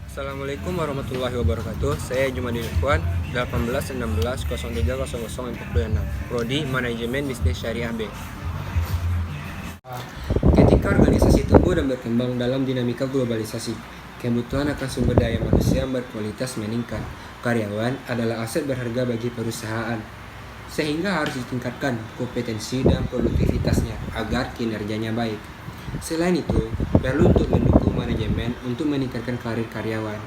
Assalamualaikum warahmatullahi wabarakatuh. Saya Jumadil Ikhwan 1816030046 Prodi Manajemen Bisnis Syariah B. Ketika organisasi tumbuh dan berkembang dalam dinamika globalisasi, kebutuhan akan sumber daya manusia berkualitas meningkat. Karyawan adalah aset berharga bagi perusahaan, sehingga harus ditingkatkan kompetensi dan produktivitasnya agar kinerjanya baik. Selain itu, perlu untuk mendukung manajemen untuk meningkatkan karir karyawan.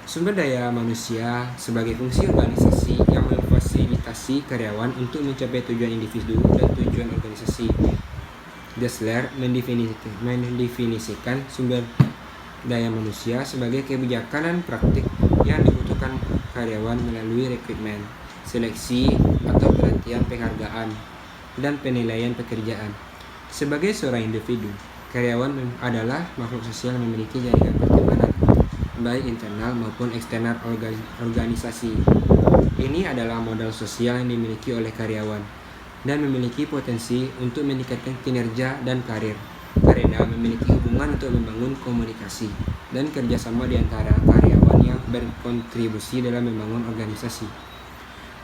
Sumber daya manusia sebagai fungsi organisasi yang memfasilitasi karyawan untuk mencapai tujuan individu dan tujuan organisasi. Dessler mendefinisikan sumber daya manusia sebagai kebijakan dan praktik yang dibutuhkan karyawan melalui rekrutmen, seleksi atau pelatihan penghargaan, dan penilaian pekerjaan. Sebagai seorang individu, karyawan adalah makhluk sosial yang memiliki jaringan pertemanan, baik internal maupun eksternal organisasi. Ini adalah modal sosial yang dimiliki oleh karyawan dan memiliki potensi untuk meningkatkan kinerja dan karir, karena memiliki hubungan untuk membangun komunikasi dan kerjasama di antara karyawan yang berkontribusi dalam membangun organisasi.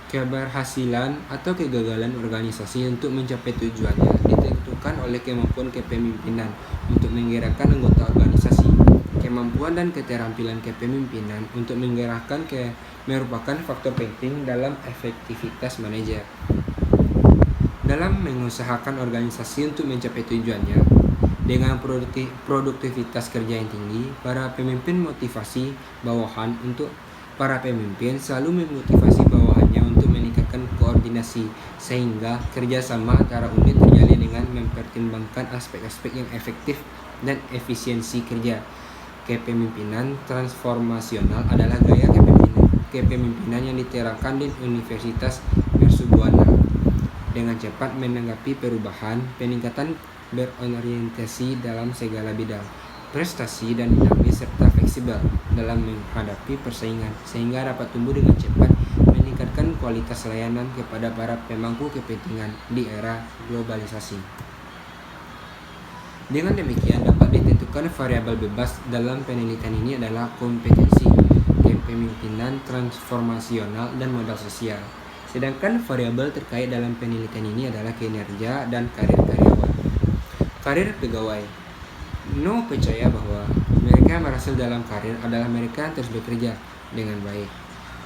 Keberhasilan atau kegagalan organisasi untuk mencapai tujuannya ditentukan oleh kemampuan kepemimpinan untuk menggerakkan anggota organisasi. Kemampuan dan keterampilan kepemimpinan untuk menggerakkan merupakan faktor penting dalam efektivitas manajer. Dalam mengusahakan organisasi untuk mencapai tujuannya, dengan produktivitas kerja yang tinggi, para pemimpin selalu memotivasi bawahannya untuk meningkatkan koordinasi, sehingga kerjasama antara unit terjalin dengan mempertimbangkan aspek-aspek yang efektif dan efisiensi kerja. Kepemimpinan transformasional adalah gaya kepemimpinan yang diterapkan di Universitas Mercubuana dengan cepat menanggapi perubahan, peningkatan berorientasi dalam segala bidang, prestasi dan dinamis serta fleksibel dalam menghadapi persaingan, sehingga dapat tumbuh dengan cepat, meningkatkan kualitas layanan kepada para pemangku kepentingan di era globalisasi. Dengan demikian, dapat ditentukan variabel bebas dalam penelitian ini adalah kompetensi, kepemimpinan transformasional, dan modal sosial. Sedangkan variabel terkait dalam penelitian ini adalah kinerja dan karir karyawan. Karir pegawai. No percaya bahwa mereka yang berhasil dalam karir adalah mereka yang terus bekerja dengan baik.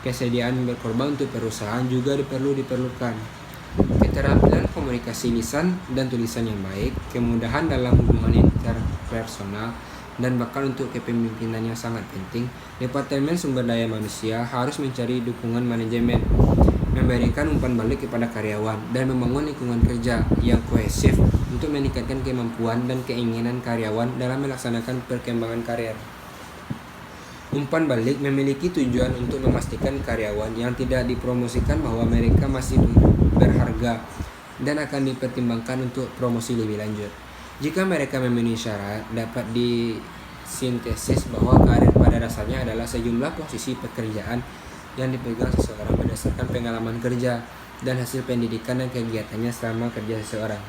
Kesediaan berkorban untuk perusahaan juga diperlukan. Keterampilan komunikasi lisan dan tulisan yang baik, kemudahan dalam hubungan interpersonal, dan bakal untuk kepemimpinan yang sangat penting. Departemen Sumber Daya Manusia harus mencari dukungan manajemen, memberikan umpan balik kepada karyawan, dan membangun lingkungan kerja yang kohesif untuk meningkatkan kemampuan dan keinginan karyawan dalam melaksanakan perkembangan karir. Umpan balik memiliki tujuan untuk memastikan karyawan yang tidak dipromosikan bahwa mereka masih berharga dan akan dipertimbangkan untuk promosi lebih lanjut. Jika mereka memenuhi syarat, dapat disintesis bahwa karir pada dasarnya adalah sejumlah posisi pekerjaan yang dipegang seseorang berdasarkan pengalaman kerja dan hasil pendidikan dan kegiatannya selama kerja seseorang.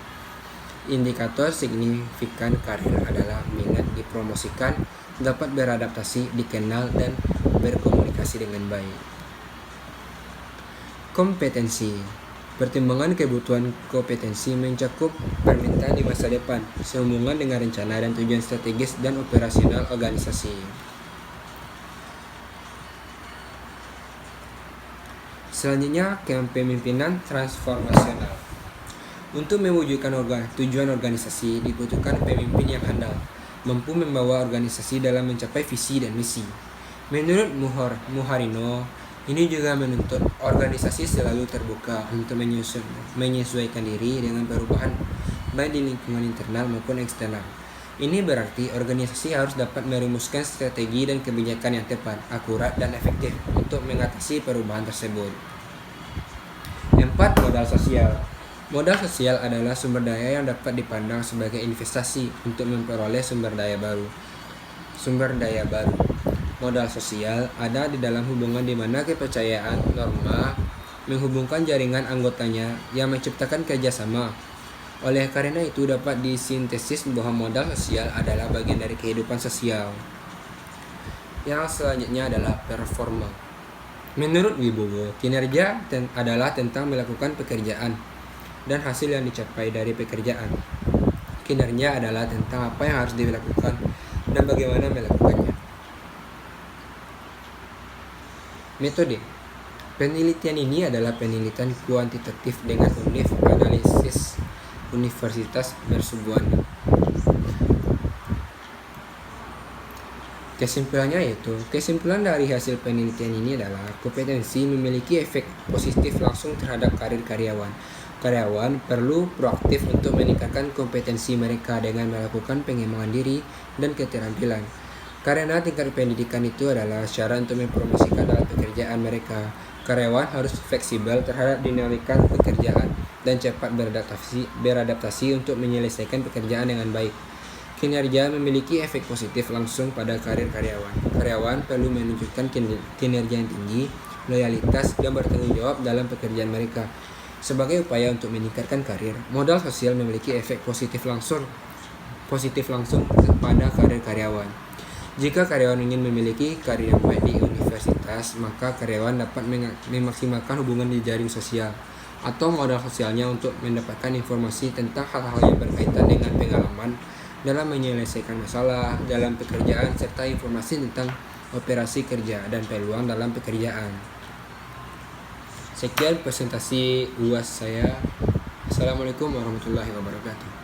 Indikator signifikan karir adalah minat dipromosikan, dapat beradaptasi, dikenal, dan berkomunikasi dengan baik. Kompetensi. Pertimbangan kebutuhan kompetensi mencakup permintaan di masa depan, sehubungan dengan rencana dan tujuan strategis dan operasional organisasi. Selanjutnya, kepemimpinan transformasional. Untuk mewujudkan tujuan organisasi dibutuhkan pemimpin yang handal, mampu membawa organisasi dalam mencapai visi dan misi. Menurut Muharino, ini juga menuntut organisasi selalu terbuka untuk menyesuaikan diri dengan perubahan baik di lingkungan internal maupun eksternal. Ini berarti organisasi harus dapat merumuskan strategi dan kebijakan yang tepat, akurat, dan efektif untuk mengatasi perubahan tersebut. 4. Modal sosial. Modal sosial adalah sumber daya yang dapat dipandang sebagai investasi untuk memperoleh sumber daya baru. Modal sosial ada di dalam hubungan di mana kepercayaan norma menghubungkan jaringan anggotanya yang menciptakan kerjasama, Oleh karena itu dapat disintesis bahwa modal sosial adalah bagian dari kehidupan sosial. Yang selanjutnya adalah performa. Menurut Wibowo, kinerja adalah tentang melakukan pekerjaan dan hasil yang dicapai dari pekerjaan. Kinerja adalah tentang apa yang harus dilakukan dan bagaimana melakukannya. Metode penelitian ini adalah penelitian kuantitatif dengan analisis Universitas Mercubuana. Kesimpulan dari hasil penelitian ini adalah kompetensi memiliki efek positif langsung terhadap karir karyawan. Karyawan perlu proaktif untuk meningkatkan kompetensi mereka dengan melakukan pengembangan diri dan keterampilan. Karena tingkat pendidikan itu adalah syarat untuk mempromosikan dalam pekerjaan mereka. Karyawan harus fleksibel terhadap dinamika pekerjaan dan cepat beradaptasi untuk menyelesaikan pekerjaan dengan baik. Kinerja memiliki efek positif langsung pada karir karyawan. Karyawan perlu menunjukkan kinerja yang tinggi, loyalitas, dan bertanggung jawab dalam pekerjaan mereka. Sebagai upaya untuk meningkatkan karir, modal sosial memiliki efek positif langsung pada karir karyawan. Jika karyawan ingin memiliki karir yang baik di universitas, maka karyawan dapat memaksimalkan hubungan di jaring sosial atau modal sosialnya untuk mendapatkan informasi tentang hal-hal yang berkaitan dengan pengalaman dalam menyelesaikan masalah dalam pekerjaan serta informasi tentang operasi kerja dan peluang dalam pekerjaan. Sekian presentasi UAS saya. Assalamualaikum warahmatullahi wabarakatuh.